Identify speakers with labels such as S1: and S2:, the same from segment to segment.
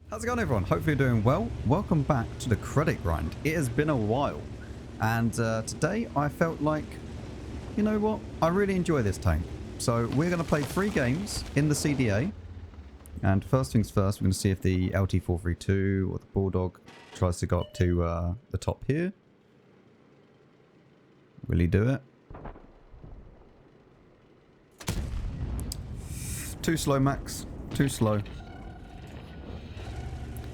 S1: How's it going, everyone? Hopefully you're doing well. Welcome back to the credit grind. It has been a while, and today I felt like, you know what, I really enjoy this tank. So we're going to play 3 games in the CDA, and first things first, we're going to see if the LT432 or the Bulldog tries to go up to the top here. Will he do it? Too slow, Max. Too slow.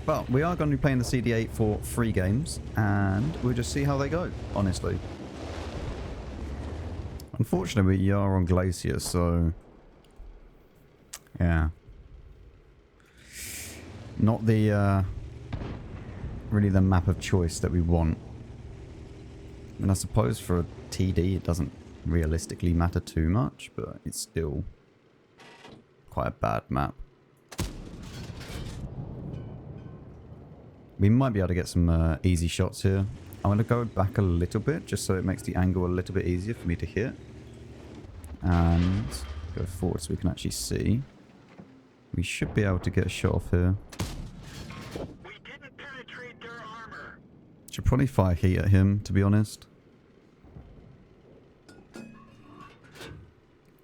S1: But we are going to be playing the CDA for 3 games, and we'll just see how they go, honestly. Unfortunately, we are on Glacier, so... yeah. Not the, really the map of choice that we want. And I suppose for a TD, it doesn't realistically matter too much, but it's still quite a bad map. We might be able to get some easy shots here. I'm going to go back a little bit, just so it makes the angle a little bit easier for me to hit. And go forward so we can actually see. We should be able to get a shot off here.
S2: We didn't penetrate their armor.
S1: Should probably fire heat at him, to be honest.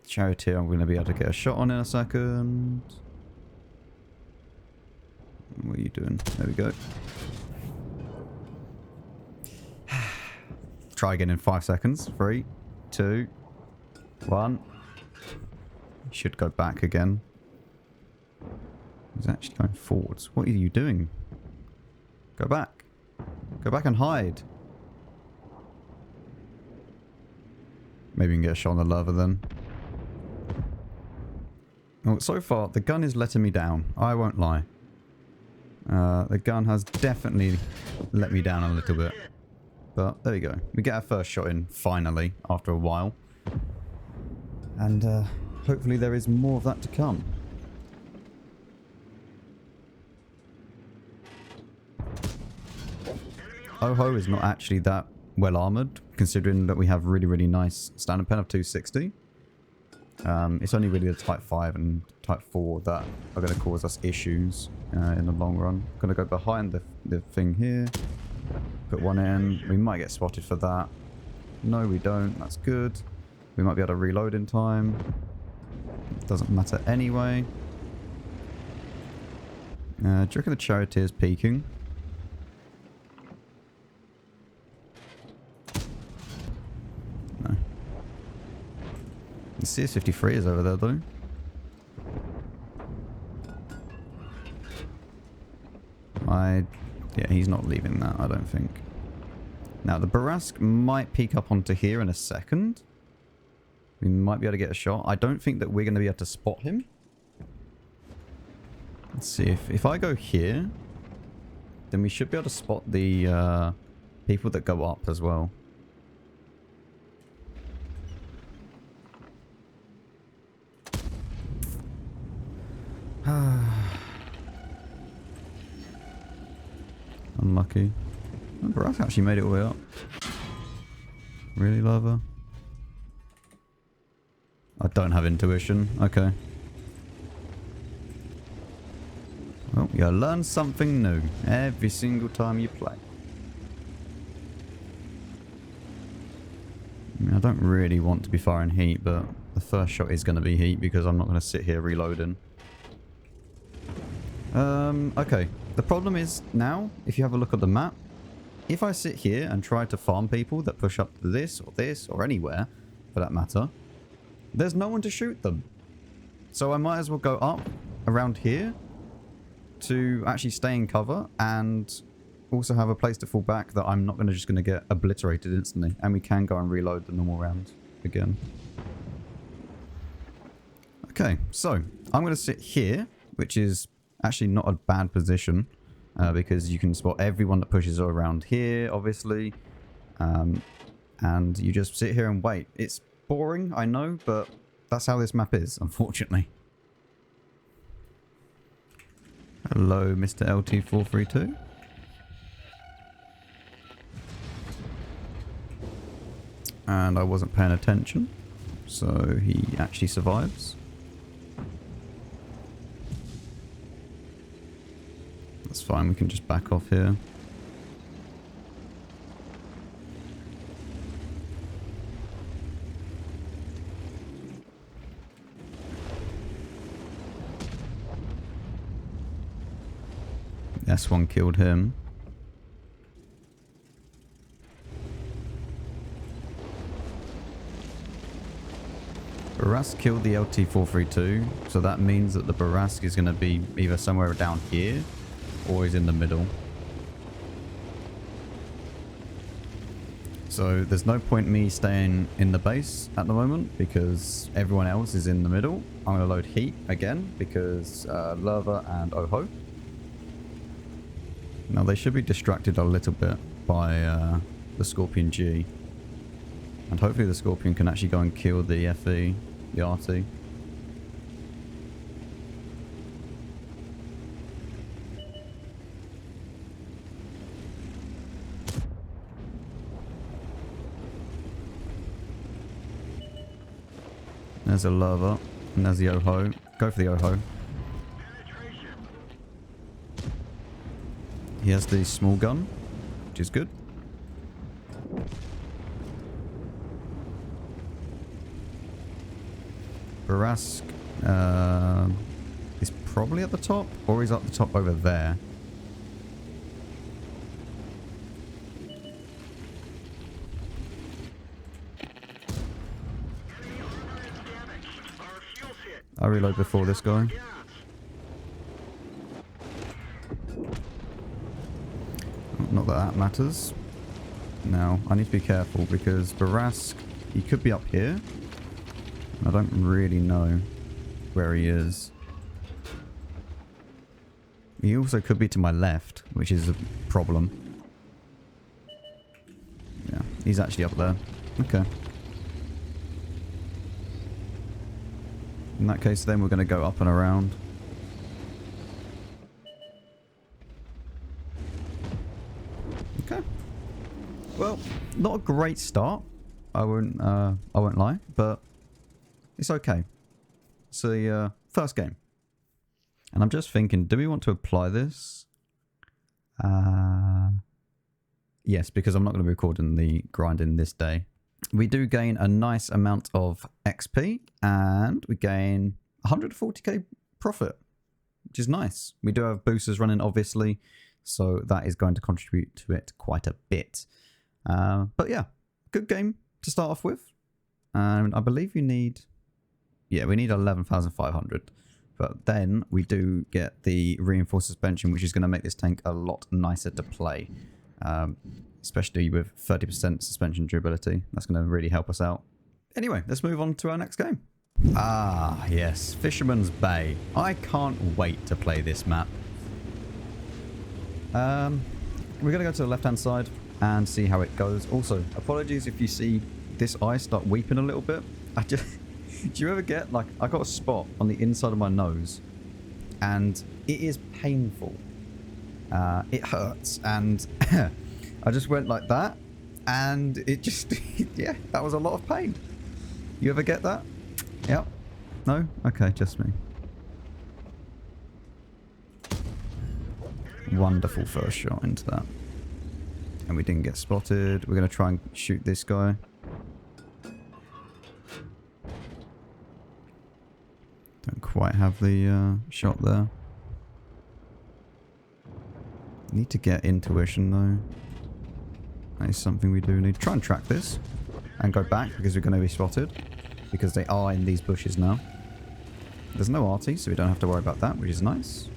S1: Charioteer, I'm going to be able to get a shot on in a second. What are you doing? There we go. Try again in 5 seconds. 3, 2, 1. Should go back again. He's actually going forwards. What are you doing? Go back. Go back and hide. Maybe we can get a shot on the lava then. Well, so far, the gun is letting me down. I won't lie. The gun has definitely let me down a little bit. But there we go. We get our first shot in, finally, after a while. And hopefully there is more of that to come. Oho is not actually that well armoured, considering that we have really, really nice standard pen of 260. It's only really the Type 5 and Type 4 that are going to cause us issues in the long run. Going to go behind the thing here. Put one in. We might get spotted for that. No, we don't. That's good. We might be able to reload in time. Doesn't matter anyway. Do you reckon the Charioteer's peeking? No. The CS-53 is over there, though. Yeah, he's not leaving that, I don't think. Now, the Barask might peek up onto here in a second. We might be able to get a shot. I don't think that we're going to be able to spot him. Let's see, if I go here, then we should be able to spot the people that go up as well. Unlucky. Oh, Barack actually made it all the way up. Really, Lava? I don't have intuition. Okay. Well, you learn something new every single time you play. I mean, I don't really want to be firing heat, but the first shot is going to be heat because I'm not going to sit here reloading. Okay. The problem is now, if you have a look at the map, if I sit here and try to farm people that push up to this or anywhere, for that matter, there's no one to shoot them. So I might as well go up around here to actually stay in cover and also have a place to fall back that I'm not just going to get obliterated instantly. And we can go and reload the normal round again. Okay, so I'm going to sit here, which is actually not a bad position because you can spot everyone that pushes around here, obviously. And you just sit here and wait. It's boring, I know, but that's how this map is, unfortunately. Hello, Mr. LT432. And I wasn't paying attention, so he actually survives. That's fine, we can just back off here. S1 killed him. Barask killed the LT-432, so that means that the Barask is going to be either somewhere down here or he's in the middle. So there's no point me staying in the base at the moment because everyone else is in the middle. I'm going to load heat again because Lerva and Oho. Now they should be distracted a little bit by the Scorpion G. And hopefully the Scorpion can actually go and kill the FE, the RT. There's a Lerva, and there's the Oho. Go for the Oho. He has the small gun, which is good. Barask is probably at the top, or he's up the top over there. I reload before this guy. Not that that matters. Now, I need to be careful because Barask, he could be up here. I don't really know where he is. He also could be to my left, which is a problem. Yeah, he's actually up there. Okay. In that case, then we're going to go up and around. Okay. Well, not a great start. I won't lie, but it's okay. It's the first game. And I'm just thinking, do we want to apply this? Yes, because I'm not going to be recording the grinding this day. We do gain a nice amount of XP and we gain 140k profit, which is nice. We do have boosters running, obviously, so that is going to contribute to it quite a bit. But yeah, good game to start off with. And I believe you need... Yeah, we need 11,500. But then we do get the reinforced suspension, which is going to make this tank a lot nicer to play. Especially with 30% suspension durability. That's going to really help us out. Anyway, let's move on to our next game. Ah, yes. Fisherman's Bay. I can't wait to play this map. We're going to go to the left-hand side and see how it goes. Also, apologies if you see this eye start weeping a little bit. Do you ever get, like, I got a spot on the inside of my nose and it is painful. It hurts and I just went like that and it just, yeah, that was a lot of pain. You ever get that? Yep. No? Okay, just me. Wonderful first shot into that. And we didn't get spotted. We're going to try and shoot this guy. Don't quite have the shot there. Need to get intuition though. That is something we do need. Try and track this and go back because we're going to be spotted because they are in these bushes now. There's no RT, so we don't have to worry about that, which is nice.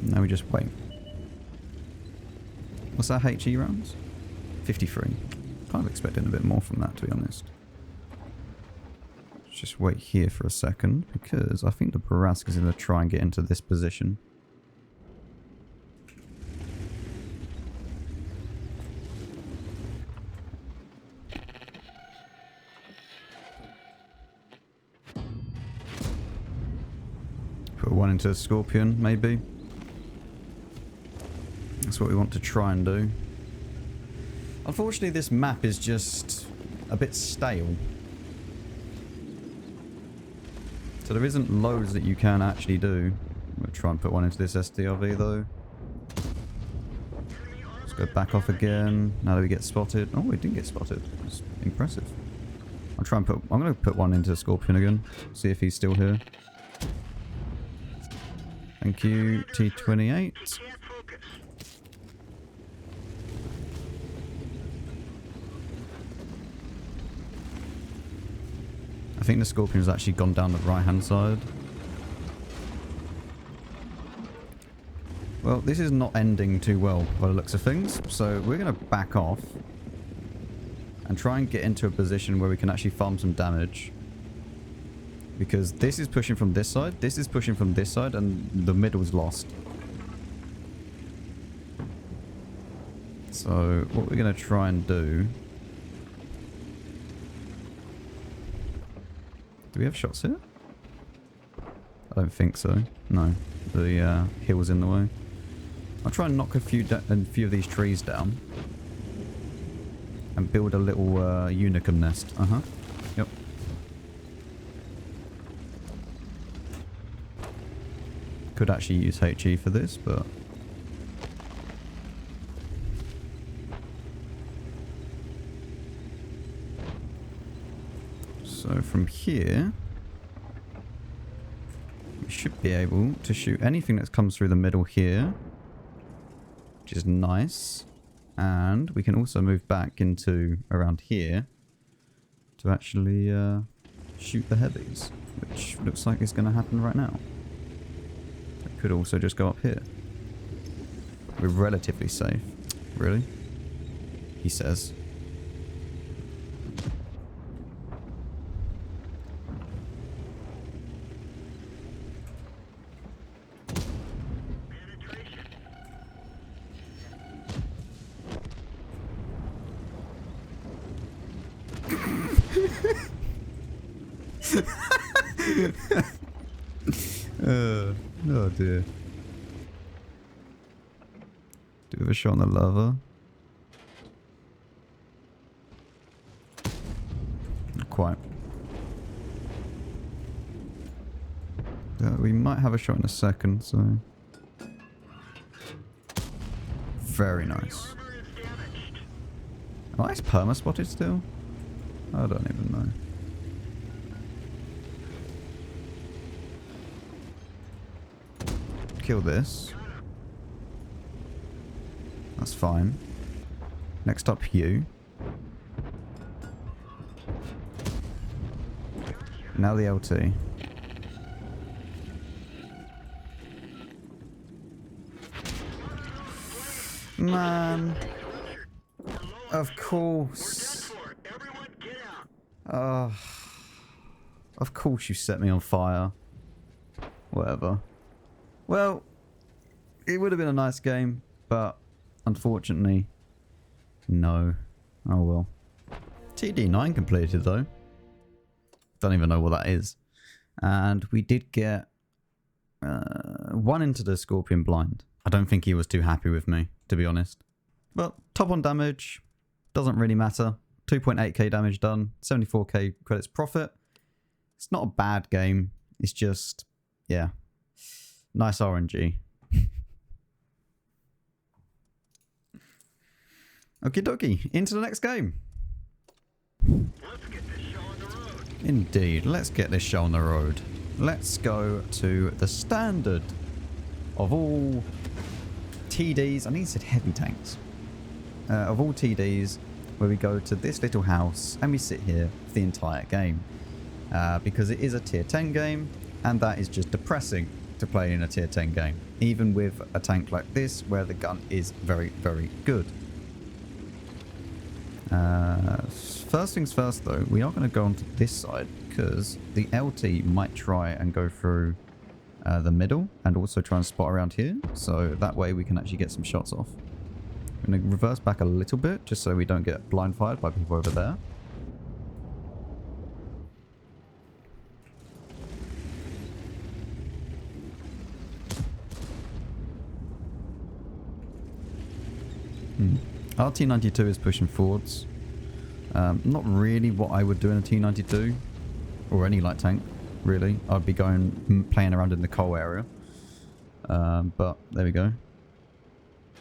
S1: Now we just wait. What's our HE rounds? 53. Kind of expecting a bit more from that, to be honest. Let's just wait here for a second because I think the Barask is going to try and get into this position. Put one into the Scorpion, maybe. That's what we want to try and do. Unfortunately, this map is just a bit stale. So there isn't loads that you can actually do. I'm going to try and put one into this SDRV though. Let's go back off again. Now that we get spotted. Oh, we didn't get spotted. That's impressive. I'm going to put one into the Scorpion again. See if he's still here. Thank you, T28. I think the Scorpion's actually gone down the right-hand side. Well, this is not ending too well by the looks of things, so we're going to back off and try and get into a position where we can actually farm some damage. Because this is pushing from this side, this is pushing from this side, and the middle's lost. So, what we're going to try and do... Do we have shots here? I don't think so. No. The hill's in the way. I'll try and knock a few of these trees down. And build a little unicum nest. Uh-huh. Yep. Could actually use HE for this, but... So from here, we should be able to shoot anything that comes through the middle here, which is nice. And we can also move back into around here to actually shoot the heavies, which looks like it's going to happen right now. It could also just go up here. We're relatively safe. Really? He says. Oh dear. Do we have a shot on the lava? Not quite. We might have a shot in a second, so... Very nice. Am I perma spotted still? I don't even know. Kill this. That's fine. Next up, you. Now the LT. Man. Of course. Of course you set me on fire. Whatever. Well, it would have been a nice game, but unfortunately, no. Oh well. TD9 completed though. Don't even know what that is. And we did get one into the Scorpion blind. I don't think he was too happy with me, to be honest. But top on damage, doesn't really matter. 2.8k damage done, 74k credits profit. It's not a bad game. It's just, yeah. Nice RNG. Okie dokie, into the next game.
S2: Let's get this show on the road.
S1: Indeed, let's get this show on the road. Let's go to the standard of all TDs. I think it said heavy tanks. Of all TDs, where we go to this little house and we sit here for the entire game. Because it is a tier 10 game, and that is just depressing to play in a tier 10 game, even with a tank like this where the gun is very, very good. First things first though, we are going to go onto this side because the LT might try and go through the middle and also try and spot around here, so that way we can actually get some shots off. I'm going to reverse back a little bit just so we don't get blind fired by people over there. Our T92 is pushing forwards. Not really what I would do in a T92 or any light tank. really. I'd be playing around in the coal area. But there we go.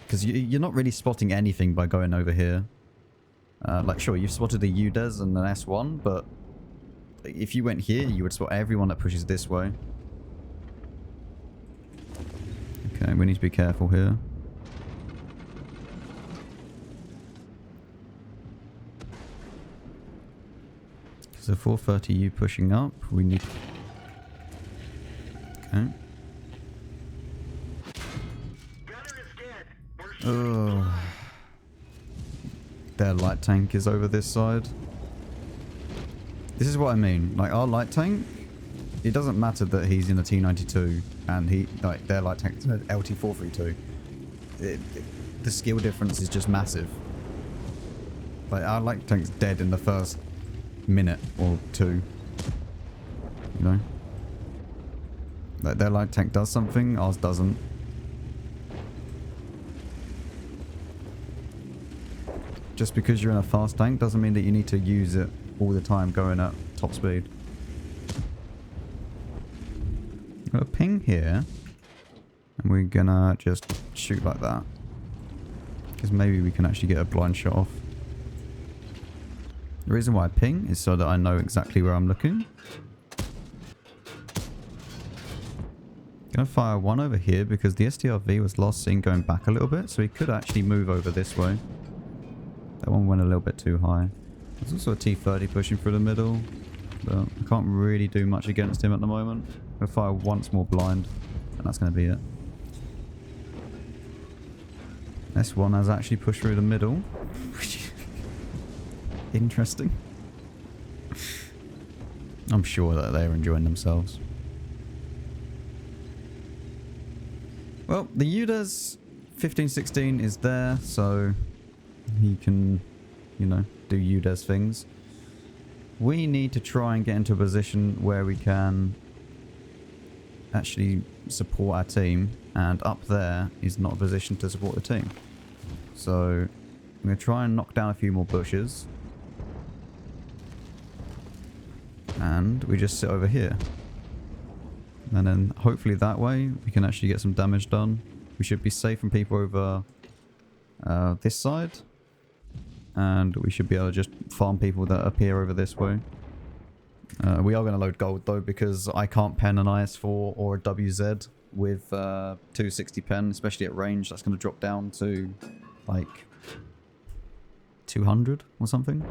S1: Because you're not really spotting anything by going over here. Like, sure, you've spotted a UDES and an S1, but if you went here, you would spot everyone that pushes this way. Okay, we need to be careful here. So 430U pushing up. We need... Okay. Oh. Their light tank is over this side. This is what I mean. Like, our light tank, it doesn't matter that he's in a T92 and their light tank is an LT432. The skill difference is just massive. Like, our light tank's dead in the first minute or two. You know? Like, their light tank does something, ours doesn't. Just because you're in a fast tank doesn't mean that you need to use it all the time going at top speed. Got a ping here. And we're gonna just shoot like that. Because maybe we can actually get a blind shot off. The reason why I ping is so that I know exactly where I'm looking. Gonna fire one over here because the STRV was last seen going back a little bit, so he could actually move over this way. That one went a little bit too high. There's also a T30 pushing through the middle, but I can't really do much against him at the moment. I'm gonna fire once more blind, and that's gonna be it. S1 has actually pushed through the middle, which is interesting. I'm sure that they're enjoying themselves. Well, the UDES 1516 is there, so he can, you know, do UDES things. We need to try and get into a position where we can actually support our team, and up there is not a position to support the team. So I'm going to try and knock down a few more bushes. And we just sit over here. And then hopefully that way we can actually get some damage done. We should be safe from people over this side. And we should be able to just farm people that appear over this way. We are going to load gold though, because I can't pen an IS4 or a WZ with 260 pen, especially at range. That's going to drop down to like 200 or something,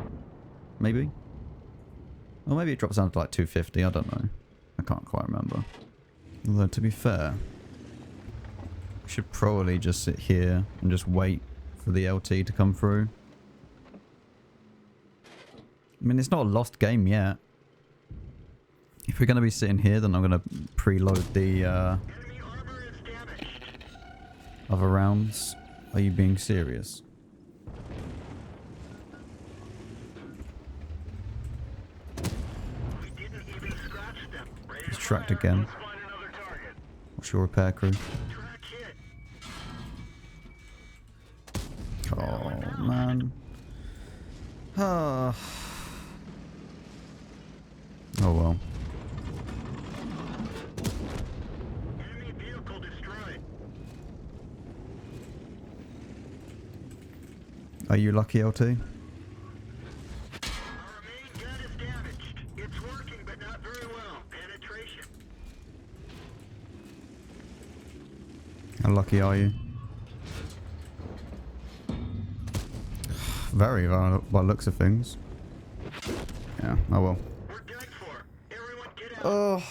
S1: maybe. Or maybe it drops down to like 250, I don't know. I can't quite remember. Although to be fair, we should probably just sit here and just wait for the LT to come through. I mean, it's not a lost game yet. If we're going to be sitting here, then I'm going to preload the other rounds. Are you being serious? He's tracked again. What's your repair crew? Oh, man. Oh well. Are you lucky, LT?
S2: Our main gun is damaged. It's working, but not very well. Penetration.
S1: How lucky are you? Very, by looks of things. Yeah, oh well.
S2: We're done for. Everyone get out.
S1: Oh,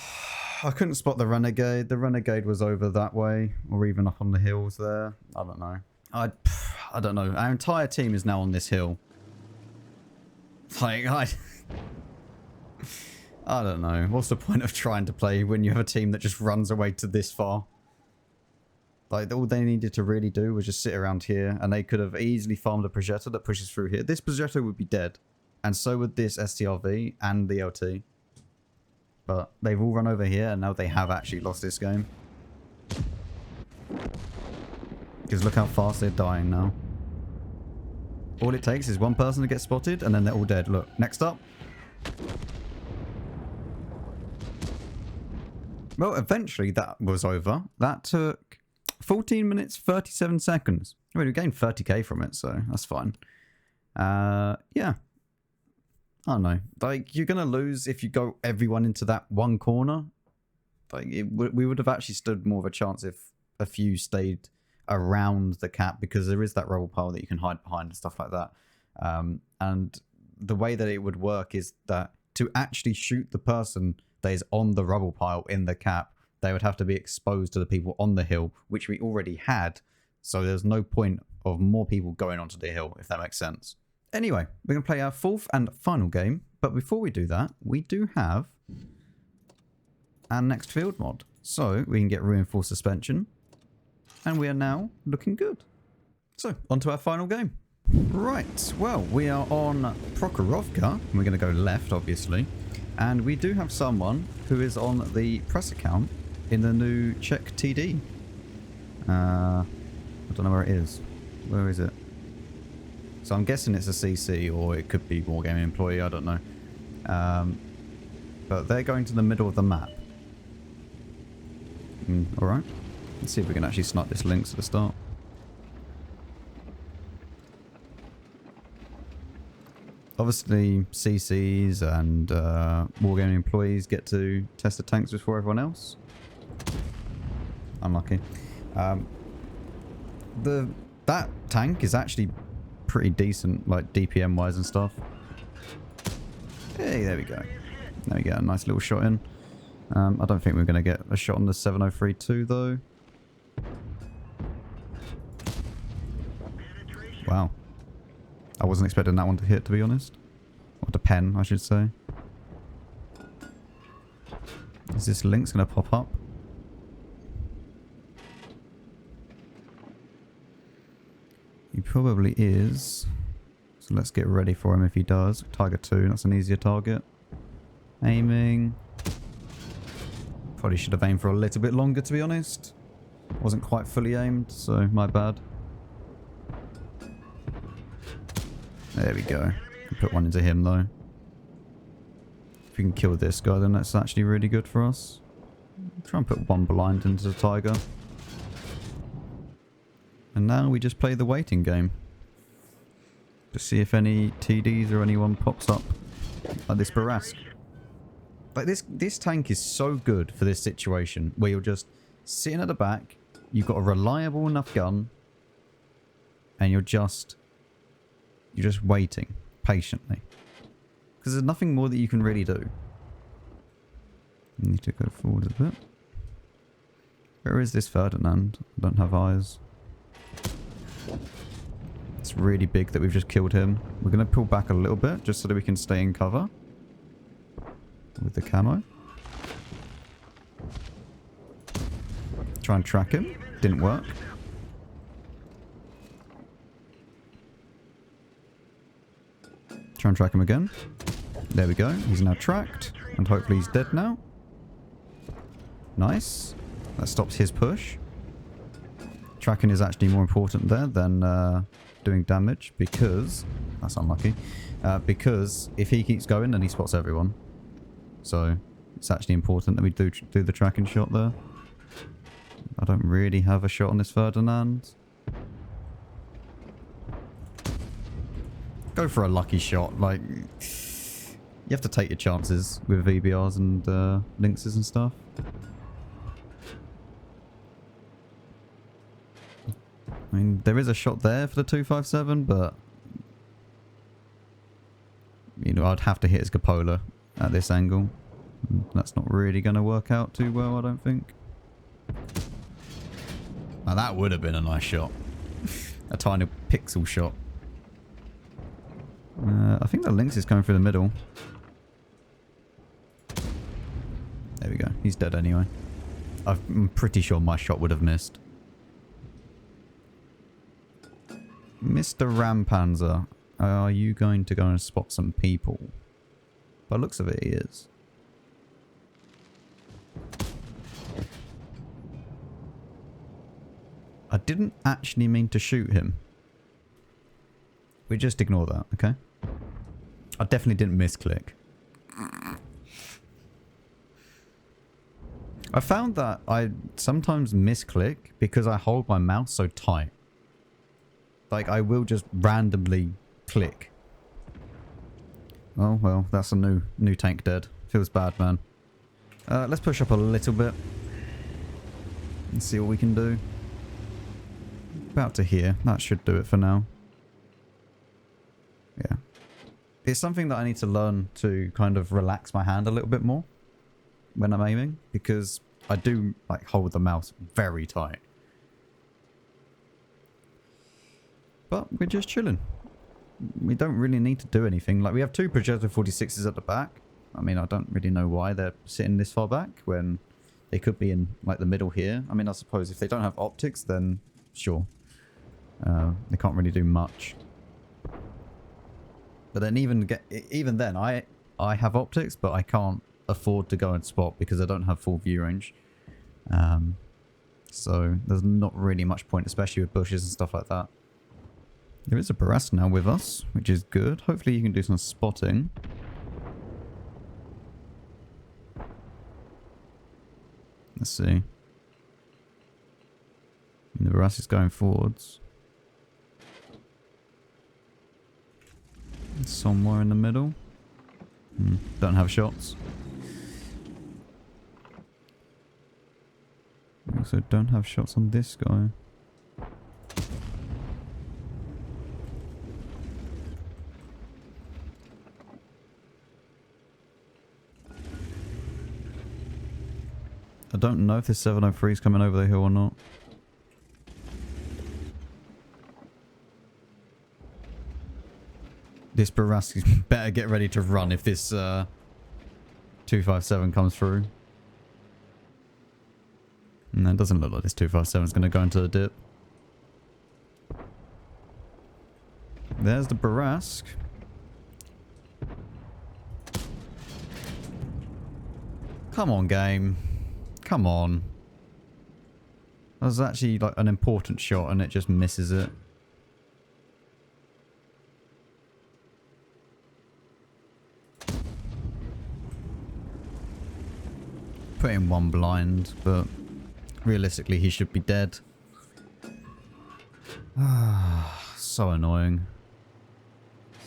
S1: I couldn't spot the Renegade. The Renegade was over that way, or even up on the hills there. I don't know. I don't know. Our entire team is now on this hill. Like, I don't know. What's the point of trying to play when you have a team that just runs away to this far? Like, all they needed to really do was just sit around here, and they could have easily farmed a projector that pushes through here. This projector would be dead, and so would this STRV and the LT. But they've all run over here, and now they have actually lost this game. Because look how fast they're dying now. All it takes is one person to get spotted, and then they're all dead. Look, next up. Well, eventually that was over. That took 14 minutes, 37 seconds. I mean, we gained 30k from it, so that's fine. Yeah. I don't know. Like, you're going to lose if you go everyone into that one corner. Like, we would have actually stood more of a chance if a few stayed around the cap, because there is that rubble pile that you can hide behind and stuff like that. And the way that it would work is that to actually shoot the person that is on the rubble pile in the cap, they would have to be exposed to the people on the hill, which we already had. So there's no point of more people going onto the hill, if that makes sense. Anyway, we're going to play our fourth and final game. But before we do that, we do have our next field mod. So we can get reinforced suspension. And we are now looking good. So, on to our final game. Right, well, we are on Prokhorovka. And we're going to go left, obviously. And we do have someone who is on the press account in the new Czech TD. I don't know where it is. Where is it? So I'm guessing it's a CC, or it could be Wargaming employee, I don't know. But they're going to the middle of the map. Alright. Let's see if we can actually snipe this Lynx at the start. Obviously, CCs and Wargaming employees get to test the tanks before everyone else. Unlucky. That tank is actually pretty decent, like DPM wise and stuff. Hey, there we go. There we go, a nice little shot in. I don't think we're going to get a shot on the 703-2 though. Wow. I wasn't expecting that one to hit, to be honest. Or to pen, I should say. Is this Lynx going to pop up? He probably is. So let's get ready for him if he does. Tiger 2, that's an easier target. Aiming. Probably should have aimed for a little bit longer, to be honest. Wasn't quite fully aimed, so my bad. There we go. Put one into him, though. If we can kill this guy, then that's actually really good for us. Try and put one blind into the tiger. And now we just play the waiting game. To see if any TDs or anyone pops up. Like this Barask. Like this tank is so good for this situation. Where you're just sitting at the back. You've got a reliable enough gun. And you're just waiting. Patiently. Because there's nothing more that you can really do. You need to go forward a bit. Where is this Ferdinand? I don't have eyes. It's really big that we've just killed him. We're going to pull back a little bit just so that we can stay in cover. With the camo. Try and track him. Didn't work. Try and track him again. There we go. He's now tracked. And hopefully he's dead now. Nice. That stops his push. Tracking is actually more important there than doing damage because... That's unlucky. Because if he keeps going, then he spots everyone. So it's actually important that we do the tracking shot there. I don't really have a shot on this Ferdinand. Go for a lucky shot. Like, you have to take your chances with VBRs and Lynxes and stuff. I mean, there is a shot there for the 257, but you know, I'd have to hit his cupola at this angle. That's not really going to work out too well, I don't think. Now that would have been a nice shot. A tiny pixel shot. I think the Lynx is coming through the middle. There we go. He's dead anyway. I'm pretty sure my shot would have missed. Mr. Rampanzer, are you going to go and spot some people? By the looks of it, he is. I didn't actually mean to shoot him. We just ignore that, okay? I definitely didn't misclick. I found that I sometimes misclick because I hold my mouse so tight. Like, I will just randomly click. Oh, well, that's a new tank dead. Feels bad, man. Let's push up a little bit. And see what we can do. About to here. That should do it for now. Yeah. It's something that I need to learn to kind of relax my hand a little bit more when I'm aiming, because I do like hold the mouse very tight. But we're just chilling. We don't really need to do anything. Like, we have 2 projectile 46s at the back. I mean, I don't really know why they're sitting this far back when they could be in like the middle here. I mean, I suppose if they don't have optics, then sure. They can't really do much. But then even then, I have optics, but I can't afford to go and spot because I don't have full view range. So there's not really much point, especially with bushes and stuff like that. There is a Barras now with us, which is good. Hopefully you can do some spotting. Let's see. The Barras is going forwards. Somewhere in the middle. Don't have shots. Also don't have shots on this guy. I don't know if this 703 is coming over the hill or not. This Barras better get ready to run if this 257 comes through. And it doesn't look like this 257 is going to go into the dip. There's the Barras. Come on, game. Come on. That was actually like an important shot and it just misses it. Put in 1 blind, but realistically he should be dead. Ah, so annoying.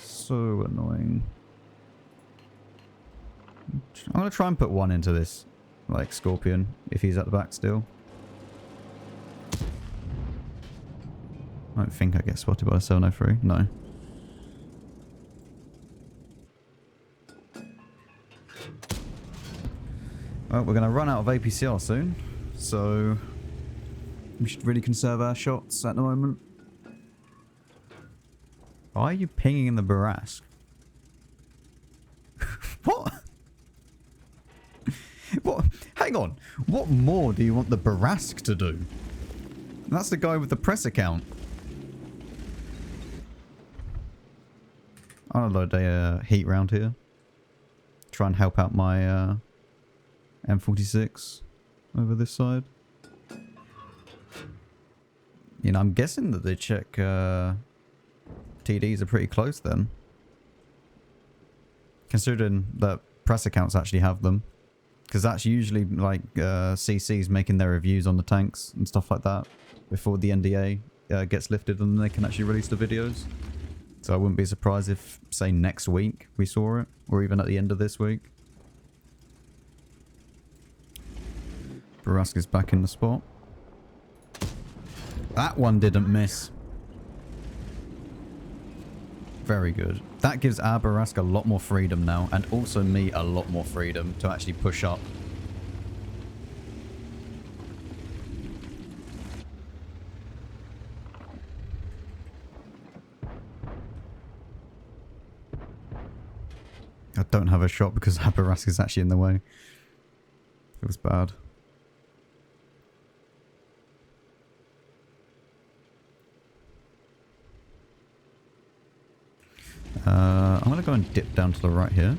S1: So annoying. I'm going to try and put 1 into this, like, Scorpion, if he's at the back still. I don't think I get spotted by a 703. No. Well, we're going to run out of APCR soon, so we should really conserve our shots at the moment. Why are you pinging in the Barras? What? What? Hang on. What more do you want the Barras to do? That's the guy with the press account. I'll load a heat round here. Try and help out my M46 over this side. You know, I'm guessing that the Czech TDs are pretty close then. Considering that press accounts actually have them. Because that's usually like CCs making their reviews on the tanks and stuff like that before the NDA gets lifted and they can actually release the videos. So I wouldn't be surprised if, say, next week we saw it, or even at the end of this week. Barras is back in the spot. That one didn't miss. Very good. That gives our Barras a lot more freedom now, and also me a lot more freedom to actually push up. I don't have a shot because our Barras is actually in the way. It was bad. I'm going to go and dip down to the right here.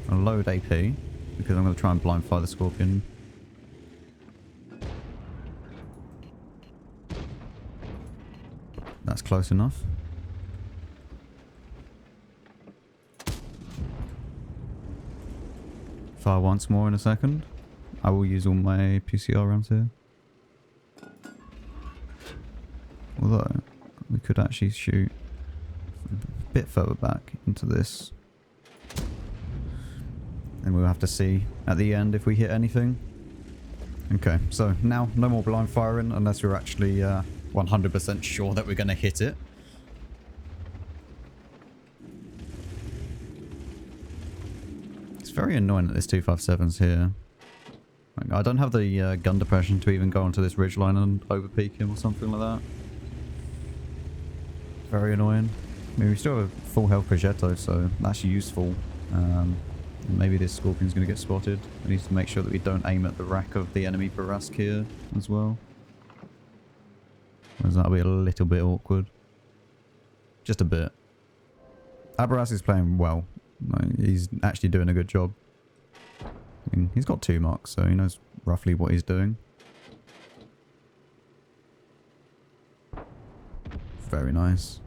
S1: I'll load AP because I'm going to try and blind fire the Scorpion. That's close enough. Fire once more in a second. I will use all my PCR rounds here. Although, we could actually shoot a bit further back into this. And we'll have to see at the end if we hit anything. Okay, so now no more blind firing unless we're actually 100% sure that we're going to hit it. It's very annoying that this 257's here. Like, I don't have the gun depression to even go onto this ridgeline and overpeak him or something like that. Very annoying. I mean, we still have a full health progetto, so that's useful. Maybe this Scorpion's going to get spotted. We need to make sure that we don't aim at the rack of the enemy Barask here as well. Because that'll be a little bit awkward. Just a bit. Barask is playing well. Like, he's actually doing a good job. I mean, he's got 2 marks, so he knows roughly what he's doing. Very nice.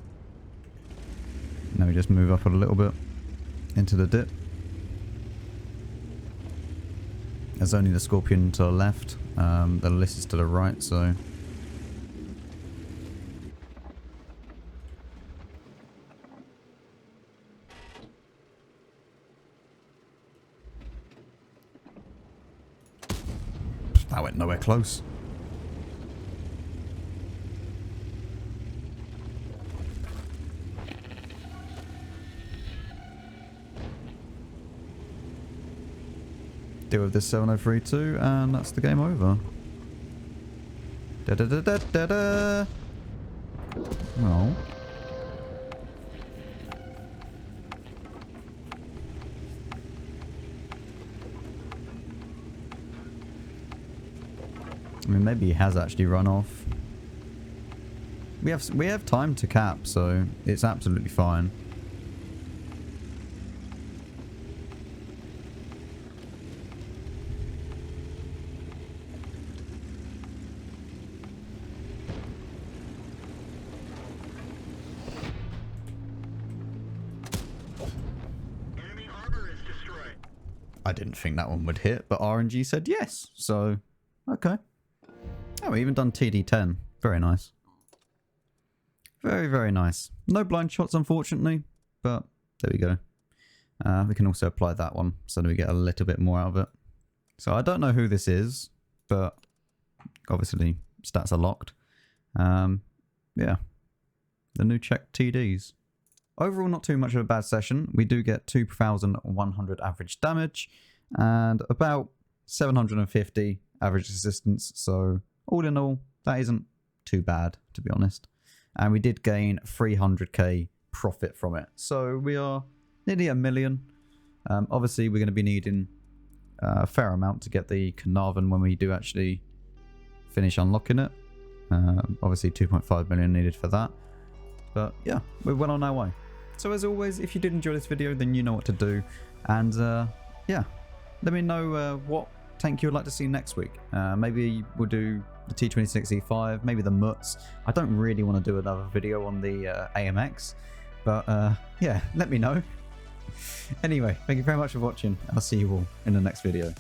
S1: Now we just move up a little bit into the dip. There's only the Scorpion to the left, the list is to the right, so... That went nowhere close. Deal with this 7032, and that's the game over. Da da da da da da. Oh. I mean, maybe he has actually run off. We have time to cap, so it's absolutely fine. I didn't think that one would hit, but RNG said yes, so okay. Oh, we even done TD10. Very nice. Very, very nice. No blind shots, unfortunately, but there we go. We can also apply that one, so that we get a little bit more out of it. So I don't know who this is, but obviously stats are locked. Yeah, the new Czech TDs. Overall, not too much of a bad session. We do get 2,100 average damage and about 750 average resistance. So all in all, that isn't too bad, to be honest. And we did gain 300k profit from it. So we are nearly $1 million. Obviously, we're going to be needing a fair amount to get the Carnarvon when we do actually finish unlocking it. Obviously, 2.5 million needed for that. But yeah, we're well on our way. So as always, if you did enjoy this video, then you know what to do. And yeah, let me know what tank you would like to see next week. Maybe we'll do the T26E5, maybe the Mutz. I don't really want to do another video on the AMX, but yeah, let me know. Anyway, thank you very much for watching. I'll see you all in the next video.